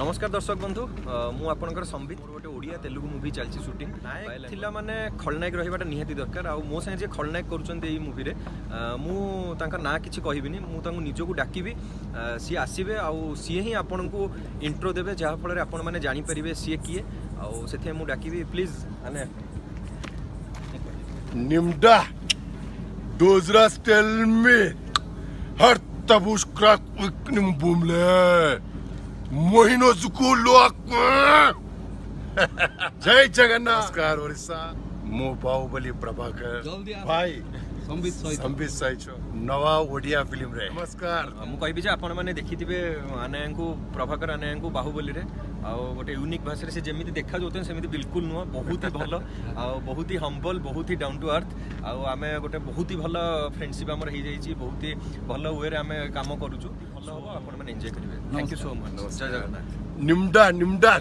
नमस्कार दर्शक बंधु मु आपनकर संबित गोटे ओडिया तेलुगु मूवी चलची शूटिंग नायक थिला माने खलनायक रहिबाटा निहाती दरकार आ मो संगे जे खलनायक करूचंते एई मूवी रे मु तांका ना किछि कहिबिनी मु तांको निजोकु डाकिबी सी आसीबे आ सी ही आपनकु इंट्रो देबे जहा फल रे आपन माने जानि परिबे सी किए आ सेथे मु डाकिबी प्लीज आने Nimda Dozras tell me Har tabush crack nim boomle Mohino zuku loak Jai Jagannath Namaskar Orissa Mo Bahubali Prabhakar Bhai Sambit साइचो नवा ओडिया फिल्म रे नमस्कार मु कहबी जे आपण माने देखिथिबे आनेंको प्रभाकर आनेंको बाहुबली रे आ गोटे यूनिक भाषा रे से जेमिति देखा जोते सेमिति बिल्कुल नुवा बहुत ही भलो आ बहुत ही हम्बल बहुत ही डाउन टू अर्थ आ आमे गोटे बहुत ही भलो फ्रेंडशिप हमर हे जाई छी बहुत ही भलो वे रे आमे काम करूछु भलो हो आपण माने एन्जॉय करिवे थैंक यू सो मच जय जगन्नाथ निम्डा